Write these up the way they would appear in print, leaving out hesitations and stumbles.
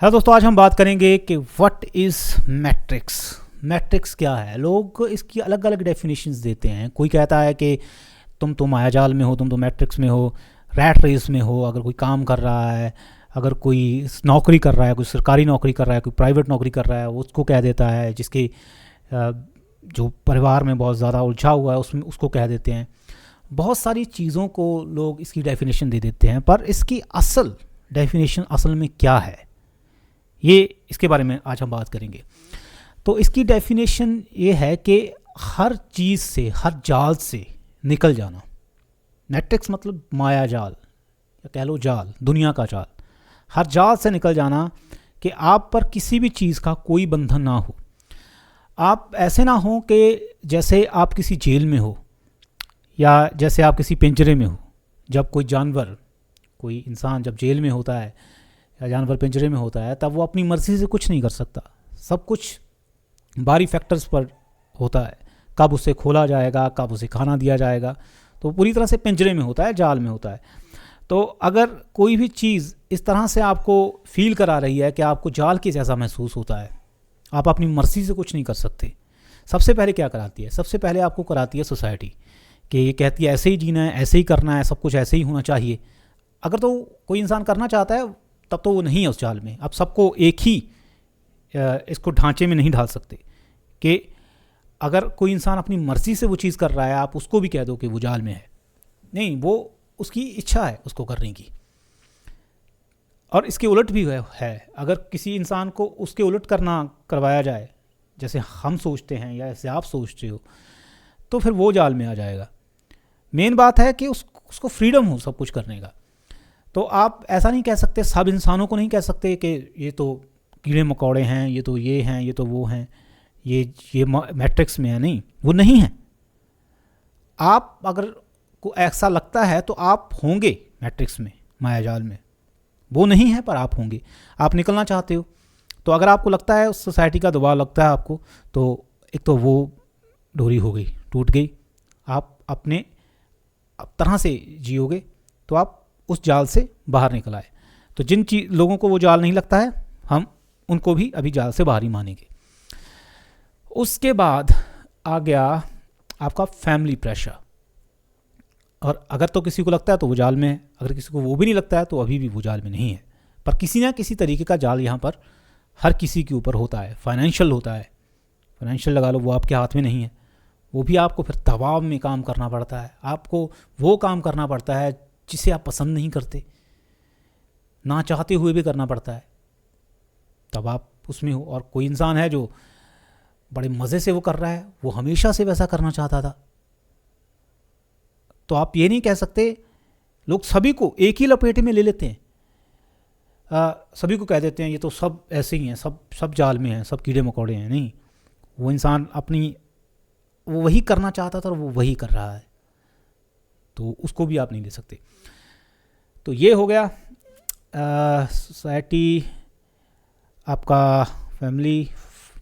Hello दोस्तों, आज हम बात करेंगे कि व्हाट इज़ मैट्रिक्स। मैट्रिक्स क्या है। लोग इसकी अलग अलग डेफिनेशंस देते हैं। कोई कहता है कि तुम तो मायाजाल में हो, तुम तो मैट्रिक्स में हो, रैट रेस में हो। अगर कोई काम कर रहा है, अगर कोई नौकरी कर रहा है, कोई सरकारी नौकरी कर रहा है, कोई प्राइवेट नौकरी कर रहा है, वो उसको कह देता है। जिसके जो परिवार में बहुत ज़्यादा उलझा हुआ है उसमें उसको कह देते हैं। बहुत सारी चीज़ों को लोग इसकी डेफिनेशन दे देते हैं, पर इसकी असल डेफिनेशन असल में क्या है, ये इसके बारे में आज हम बात करेंगे। तो इसकी डेफिनेशन ये है कि हर चीज़ से, हर जाल से निकल जाना। मैट्रिक्स मतलब माया जाल, या कह लो जाल, दुनिया का जाल। हर जाल से निकल जाना कि आप पर किसी भी चीज़ का कोई बंधन ना हो। आप ऐसे ना हो कि जैसे आप किसी जेल में हो, या जैसे आप किसी पिंजरे में हो। जब कोई जानवर, कोई इंसान जब जेल में होता है या जानवर पिंजरे में होता है, तब वो अपनी मर्ज़ी से कुछ नहीं कर सकता। सब कुछ बारी फैक्टर्स पर होता है। कब उसे खोला जाएगा, कब उसे खाना दिया जाएगा। तो पूरी तरह से पिंजरे में होता है, जाल में होता है। तो अगर कोई भी चीज़ इस तरह से आपको फील करा रही है कि आपको जाल के जैसा महसूस होता है, आप अपनी मर्ज़ी से कुछ नहीं कर सकते, सबसे पहले क्या कराती है? सबसे पहले आपको कराती है सोसाइटी, कि ये कहती है ऐसे ही जीना है, ऐसे ही करना है, सब कुछ ऐसे ही होना चाहिए। अगर तो कोई इंसान करना चाहता है तब तो वो नहीं है उस जाल में। अब सबको एक ही इसको ढांचे में नहीं डाल सकते कि अगर कोई इंसान अपनी मर्ज़ी से वो चीज़ कर रहा है, आप उसको भी कह दो कि वो जाल में है। नहीं, वो उसकी इच्छा है उसको करने की। और इसके उलट भी है। अगर किसी इंसान को उसके उलट करवाया जाए, जैसे हम सोचते हैं या जैसे आप सोचते हो, तो फिर वो जाल में आ जाएगा। मेन बात है कि उसको फ्रीडम हो सब कुछ करने का। तो आप ऐसा नहीं कह सकते, सब इंसानों को नहीं कह सकते कि ये तो कीड़े मकोड़े हैं, ये तो ये हैं, ये तो वो हैं, ये मैट्रिक्स में है। नहीं, वो नहीं है। आप अगर को ऐसा लगता है तो आप होंगे मैट्रिक्स में, मायाजाल में। वो नहीं है पर आप होंगे। आप निकलना चाहते हो, तो अगर आपको लगता है उस सोसाइटी का दबाव लगता है आपको, तो एक तो वो डोरी हो गई, टूट गई। आप अपने तरह से जियोगे तो आप उस जाल से बाहर निकल आए। तो जिन लोगों को वो जाल नहीं लगता है, हम उनको भी अभी जाल से बाहर ही मानेंगे। उसके बाद आ गया आपका फैमिली प्रेशर। और अगर तो किसी को लगता है तो वो जाल में है, अगर किसी को वो भी नहीं लगता है तो अभी भी वो जाल में नहीं है। पर किसी ना किसी तरीके का जाल यहाँ पर हर किसी के ऊपर होता है। फाइनेंशियल होता है, फाइनेंशियल लगा लो, वो आपके हाथ में नहीं है। वो भी आपको फिर दबाव में काम करना पड़ता है। आपको वो काम करना पड़ता है जिसे आप पसंद नहीं करते, ना चाहते हुए भी करना पड़ता है, तब आप उसमें हो। और कोई इंसान है जो बड़े मज़े से वो कर रहा है, वो हमेशा से वैसा करना चाहता था, तो आप ये नहीं कह सकते। लोग सभी को एक ही लपेटे में ले लेते हैं। सभी को कह देते हैं ये तो सब ऐसे ही हैं, सब जाल में हैं, सब कीड़े मकोड़े हैं। नहीं, वो इंसान वो वही करना चाहता था और वो वही कर रहा है, तो उसको भी आप नहीं ले सकते। तो ये हो गया सोसाइटी, आपका फैमिली,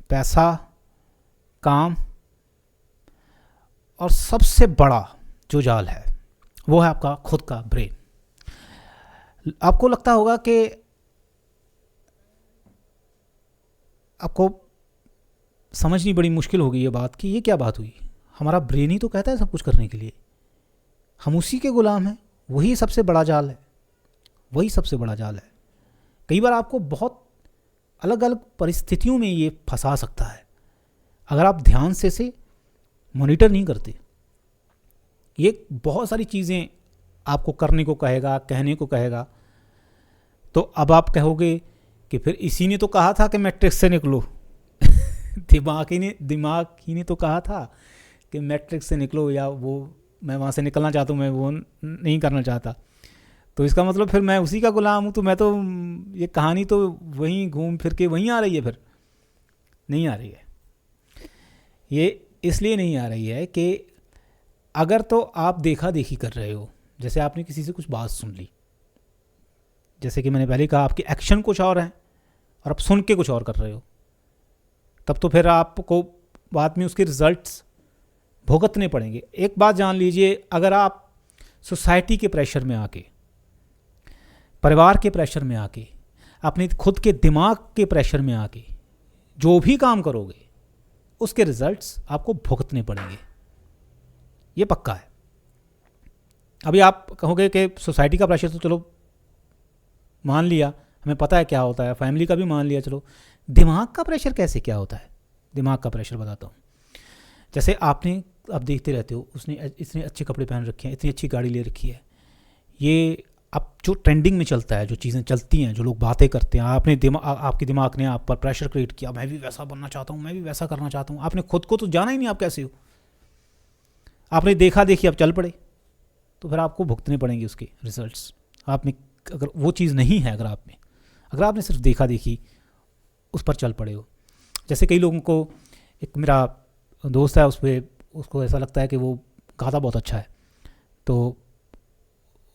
पैसा, काम, और सबसे बड़ा जो जाल है वो है आपका खुद का ब्रेन। आपको लगता होगा कि आपको समझनी बड़ी मुश्किल होगी ये बात कि ये क्या बात हुई। हमारा ब्रेन ही तो कहता है सब कुछ करने के लिए, हम उसी के गुलाम हैं। वही सबसे बड़ा जाल है, वही सबसे बड़ा जाल है। कई बार आपको बहुत अलग अलग परिस्थितियों में ये फंसा सकता है अगर आप ध्यान से मॉनिटर नहीं करते। ये बहुत सारी चीज़ें आपको करने को कहेगा, कहने को कहेगा। तो अब आप कहोगे कि फिर इसी ने तो कहा था कि मैट्रिक्स से निकलो। दिमाग ही ने तो कहा था कि मैट्रिक्स से निकलो, या वो मैं वहाँ से निकलना चाहता हूँ, मैं वो नहीं करना चाहता, तो इसका मतलब फिर मैं उसी का गुलाम हूँ। तो मैं तो ये कहानी तो वहीं घूम फिर के वहीं आ रही है। फिर नहीं आ रही है। ये इसलिए नहीं आ रही है कि अगर तो आप देखा देखी कर रहे हो, जैसे आपने किसी से कुछ बात सुन ली, जैसे कि मैंने पहले कहा, आपके एक्शन कुछ और हैं और आप सुन के कुछ और कर रहे हो, तब तो फिर आपको बाद में उसके रिजल्ट्स भुगतने पड़ेंगे। एक बात जान लीजिए, अगर आप सोसाइटी के प्रेशर में आके, परिवार के प्रेशर में आके अपने खुद के दिमाग के प्रेशर में आके जो भी काम करोगे उसके रिजल्ट्स आपको भुगतने पड़ेंगे, ये पक्का है। अभी आप कहोगे कि सोसाइटी का प्रेशर तो चलो मान लिया, हमें पता है क्या होता है, फैमिली का भी मान लिया, चलो दिमाग का प्रेशर कैसे क्या होता है? दिमाग का प्रेशर बताता हूँ। जैसे आपने, आप देखते रहते हो, उसने इतने अच्छे कपड़े पहन रखे हैं, इतनी अच्छी गाड़ी ले रखी है, ये अब जो ट्रेंडिंग में चलता है, जो चीज़ें चलती हैं, जो लोग बातें करते हैं, आपके दिमाग ने आप पर प्रेशर क्रिएट किया, मैं भी वैसा बनना चाहता हूँ, मैं भी वैसा करना चाहता हूँ। आपने खुद को तो जाना ही नहीं आप कैसे हो, आपने देखा देखी आप चल पड़े, तो फिर आपको भुगतने पड़ेंगे उसके रिजल्ट्स। आप में अगर वो चीज़ नहीं है, अगर आपने सिर्फ देखा देखी उस पर चल पड़े हो। जैसे कई लोगों को, एक मेरा दोस्त है, उसको ऐसा लगता है कि वो गाता बहुत अच्छा है, तो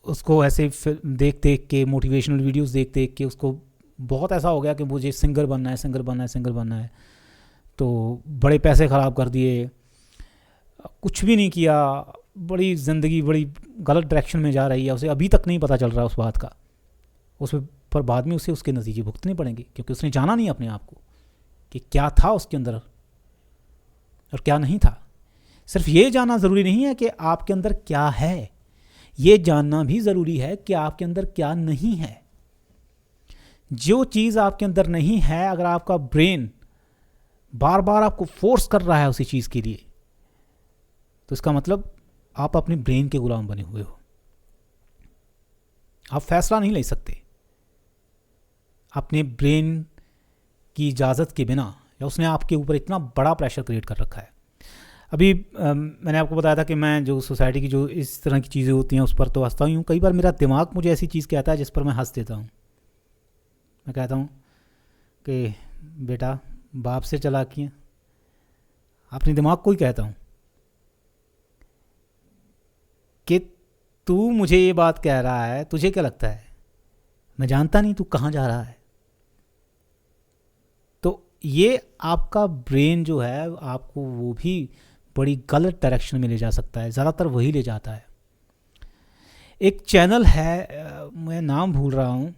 उसको ऐसे देख देख के, मोटिवेशनल वीडियोस देख देख के उसको बहुत ऐसा हो गया कि मुझे सिंगर बनना है, सिंगर बनना है, सिंगर बनना है। तो बड़े पैसे ख़राब कर दिए, कुछ भी नहीं किया, बड़ी ज़िंदगी बड़ी गलत डायरेक्शन में जा रही है, उसे अभी तक नहीं पता चल रहा उस बात का, पर बाद में उसे उसके नतीजे भुगतने पड़ेंगे, क्योंकि उसने जाना नहीं अपने आप को कि क्या था उसके अंदर और क्या नहीं था। सिर्फ ये जानना ज़रूरी नहीं है कि आपके अंदर क्या है, ये जानना भी ज़रूरी है कि आपके अंदर क्या नहीं है। जो चीज़ आपके अंदर नहीं है, अगर आपका ब्रेन बार बार आपको फोर्स कर रहा है उसी चीज़ के लिए, तो इसका मतलब आप अपने ब्रेन के गुलाम बने हुए हो। आप फैसला नहीं ले सकते अपने ब्रेन की इजाज़त के बिना, या उसने आपके ऊपर इतना बड़ा प्रेशर क्रिएट कर रखा है। अभी मैंने आपको बताया था कि मैं जो सोसाइटी की जो इस तरह की चीज़ें होती हैं उस पर तो हंसता ही हूँ। कई बार मेरा दिमाग मुझे ऐसी चीज़ कहता है जिस पर मैं हंस देता हूँ। मैं कहता हूँ कि बेटा बाप से चालाकियाँ, अपने दिमाग को ही कहता हूँ कि तू मुझे ये बात कह रहा है, तुझे क्या लगता है मैं जानता नहीं तू कहाँ जा रहा है? तो ये आपका ब्रेन जो है आपको वो भी बड़ी गलत डायरेक्शन में ले जा सकता है, ज़्यादातर वही ले जाता है। एक चैनल है, मैं नाम भूल रहा हूँ,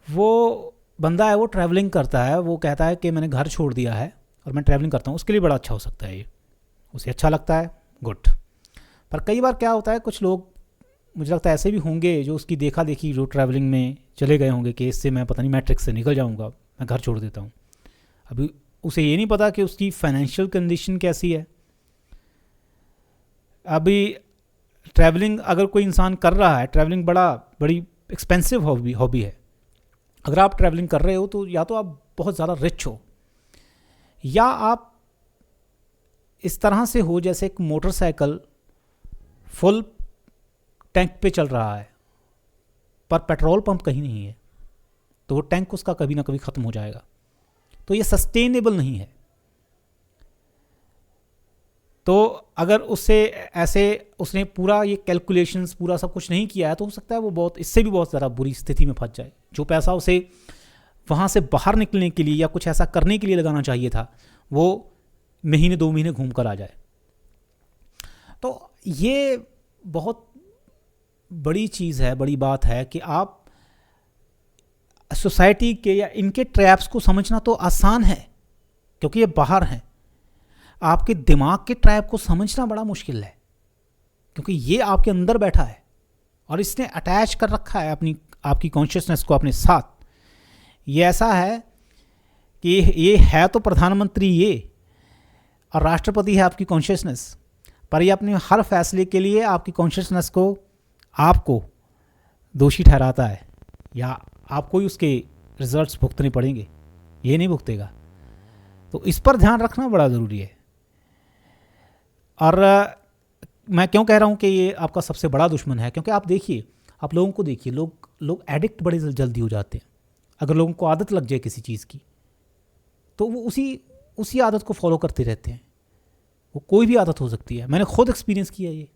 वो बंदा है, वो ट्रैवलिंग करता है, वो कहता है कि मैंने घर छोड़ दिया है और मैं ट्रैवलिंग करता हूँ। उसके लिए बड़ा अच्छा हो सकता है, ये उसे अच्छा लगता है, गुड। पर कई बार क्या होता है, कुछ लोग मुझे लगता है ऐसे भी होंगे जो उसकी देखा देखी जो ट्रैवलिंग में चले गए होंगे कि इससे मैं पता नहीं मैट्रिक्स से निकल जाऊँगा, मैं घर छोड़ देता हूँ। अभी उसे ये नहीं पता कि उसकी फाइनेंशियल कंडीशन कैसी है। अभी ट्रैवलिंग अगर कोई इंसान कर रहा है, ट्रैवलिंग बड़ी एक्सपेंसिव हॉबी है। अगर आप ट्रैवलिंग कर रहे हो तो या तो आप बहुत ज़्यादा रिच हो, या आप इस तरह से हो जैसे एक मोटरसाइकिल फुल टैंक पे चल रहा है पर पेट्रोल पंप कहीं नहीं है, तो वो टैंक उसका कभी ना कभी ख़त्म हो जाएगा। तो ये सस्टेनेबल नहीं है। तो अगर उसने पूरा ये कैलकुलेशंस पूरा सब कुछ नहीं किया है, तो हो सकता है वो इससे भी बहुत ज़्यादा बुरी स्थिति में फंस जाए। जो पैसा उसे वहाँ से बाहर निकलने के लिए या कुछ ऐसा करने के लिए लगाना चाहिए था, वो महीने 2 महीने घूम कर आ जाए। तो ये बहुत बड़ी चीज़ है, बड़ी बात है कि आप सोसाइटी के या इनके ट्रैप्स को समझना तो आसान है क्योंकि ये बाहर हैं। आपके दिमाग के ट्रैप को समझना बड़ा मुश्किल है क्योंकि ये आपके अंदर बैठा है और इसने अटैच कर रखा है आपकी कॉन्शियसनेस को अपने साथ। ये ऐसा है कि ये है तो प्रधानमंत्री ये और राष्ट्रपति है आपकी कॉन्शियसनेस, पर ये अपने हर फैसले के लिए आपकी कॉन्शियसनेस को आपको दोषी ठहराता है या आपको ही उसके रिजल्ट्स भुगतने पड़ेंगे, ये नहीं भुगतेगा। तो इस पर ध्यान रखना बड़ा ज़रूरी है। और मैं क्यों कह रहा हूँ कि ये आपका सबसे बड़ा दुश्मन है, क्योंकि आप देखिए, आप लोगों को देखिए, लोग एडिक्ट बड़े जल्दी हो जाते हैं। अगर लोगों को आदत लग जाए किसी चीज़ की तो वो उसी आदत को फॉलो करते रहते हैं। वो कोई भी आदत हो सकती है, मैंने खुद एक्सपीरियंस किया। ये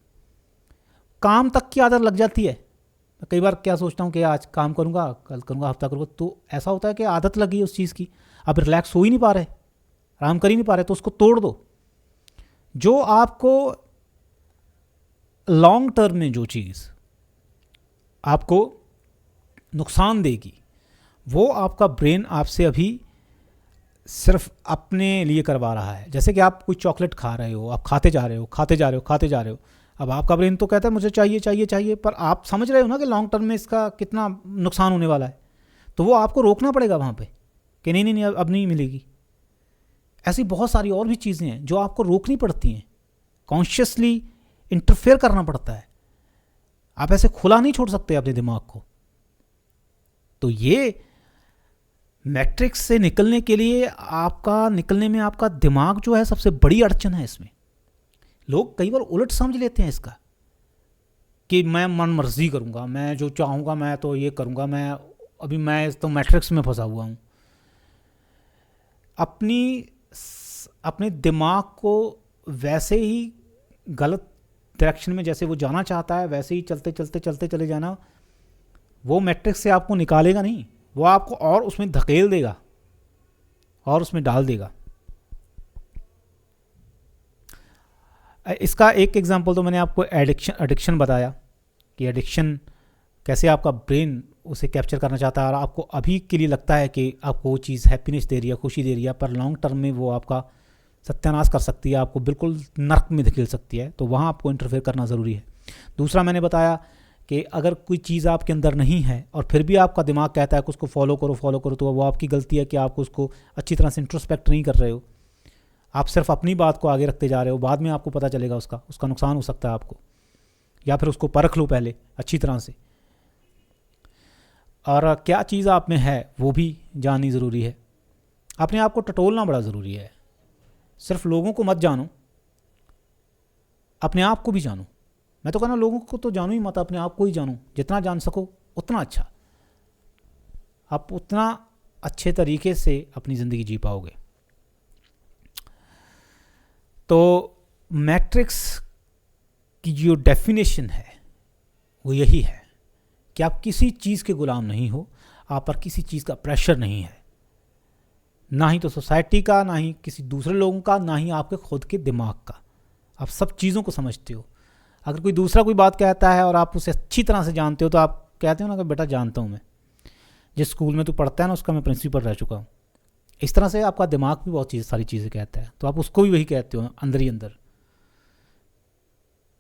काम तक की आदत लग जाती है। मैं कई बार क्या सोचता हूँ कि आज काम करूँगा, कल करूँगा, हफ्ता करूँगा, तो ऐसा होता है कि आदत लगी उस चीज़ की, अब रिलैक्स हो ही नहीं पा रहे, आराम कर ही नहीं पा रहे, तो उसको तोड़ दो। जो आपको लॉन्ग टर्म में जो चीज़ आपको नुकसान देगी वो आपका ब्रेन आपसे अभी सिर्फ अपने लिए करवा रहा है। जैसे कि आप कोई चॉकलेट खा रहे हो, आप खाते जा रहे हो, खाते जा रहे हो, खाते जा रहे हो। अब आपका ब्रेन तो कहता है मुझे चाहिए चाहिए चाहिए, पर आप समझ रहे हो ना कि लॉन्ग टर्म में इसका कितना नुकसान होने वाला है। तो वो आपको रोकना पड़ेगा वहाँ पे कि नहीं नहीं नहीं, अब नहीं मिलेगी। ऐसी बहुत सारी और भी चीज़ें हैं जो आपको रोकनी पड़ती हैं, कॉन्शियसली इंटरफेयर करना पड़ता है। आप ऐसे खुला नहीं छोड़ सकते अपने दिमाग को। तो ये मैट्रिक्स से निकलने के लिए निकलने में आपका दिमाग जो है सबसे बड़ी अड़चन है इसमें। लोग कई बार उलट समझ लेते हैं इसका कि मैं मन मर्जी करूँगा, मैं जो चाहूँगा मैं तो ये करूँगा, मैं तो मैट्रिक्स में फंसा हुआ हूँ। अपने दिमाग को वैसे ही गलत डायरेक्शन में जैसे वो जाना चाहता है वैसे ही चलते चलते चलते चले जाना। वो मैट्रिक्स से आपको निकालेगा नहीं, वो आपको और उसमें धकेल देगा और उसमें डाल देगा। इसका एक एग्जांपल तो मैंने आपको एडिक्शन बताया कि एडिक्शन कैसे आपका ब्रेन उसे कैप्चर करना चाहता है और आपको अभी के लिए लगता है कि आपको वो चीज़ हैप्पीनेस दे रही है, खुशी दे रही है, पर लॉन्ग टर्म में वो आपका सत्यानाश कर सकती है, आपको बिल्कुल नर्क में धकेल सकती है। तो वहाँ आपको इंटरफेयर करना ज़रूरी है। दूसरा मैंने बताया कि अगर कोई चीज़ आपके अंदर नहीं है और फिर भी आपका दिमाग कहता है कि उसको फॉलो करो, तो वो आपकी गलती है कि आप उसको अच्छी तरह से इंट्रोस्पेक्ट नहीं कर रहे हो। आप सिर्फ अपनी बात को आगे रखते जा रहे हो, बाद में आपको पता चलेगा उसका नुकसान हो सकता है आपको। या फिर उसको परख लो पहले अच्छी तरह से, और क्या चीज़ आप में है वो भी जाननी ज़रूरी है। अपने आप को टटोलना बड़ा ज़रूरी है। सिर्फ लोगों को मत जानो, अपने आप को भी जानो। मैं तो कहना लोगों को तो जानो ही मत, अपने आप को ही जानो। जितना जान सको उतना अच्छा, आप उतना अच्छे तरीके से अपनी ज़िंदगी जी पाओगे। तो मैट्रिक्स की जो डेफिनेशन है वो यही है कि आप किसी चीज़ के गुलाम नहीं हो, आप पर किसी चीज़ का प्रेशर नहीं है, ना ही तो सोसाइटी का, ना ही किसी दूसरे लोगों का, ना ही आपके खुद के दिमाग का। आप सब चीज़ों को समझते हो। अगर कोई दूसरा कोई बात कहता है और आप उसे अच्छी तरह से जानते हो तो आप कहते हो ना कि बेटा जानता हूँ मैं, जिस स्कूल में तू पढ़ता है ना उसका मैं प्रिंसिपल रह चुका हूँ। इस तरह से आपका दिमाग भी बहुत सारी चीज़ें कहता है, तो आप उसको भी वही कहते हो अंदर ही अंदर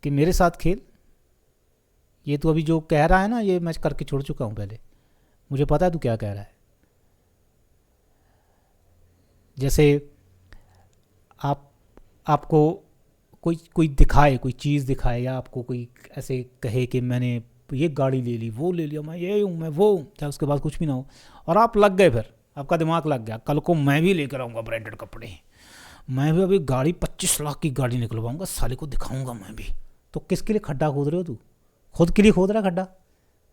कि मेरे साथ खेल, ये तो अभी जो कह रहा है ना ये मैं करके छोड़ चुका हूँ पहले, मुझे पता है तू क्या कह रहा है। जैसे आपको कोई दिखाए, कोई चीज़ दिखाए, या आपको कोई ऐसे कहे कि मैंने ये गाड़ी ले ली, वो ले लिया, मैं ये हूँ, मैं वो हूँ, चाहे उसके बाद कुछ भी ना हो, और आप लग गए, फिर आपका दिमाग लग गया कल को मैं भी लेकर आऊँगा ब्रांडेड कपड़े, मैं भी अभी गाड़ी 25 लाख की गाड़ी निकलवाऊँगा, साले को दिखाऊँगा मैं भी। तो किसके लिए खड्डा खोद रहे हो तू? खुद के लिए खोद रहा खड्डा।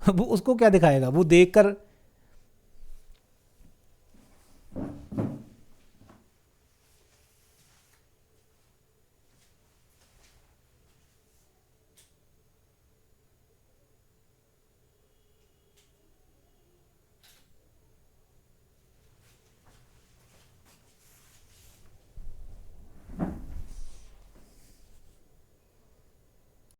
वो उसको क्या दिखाएगा? वो देखकर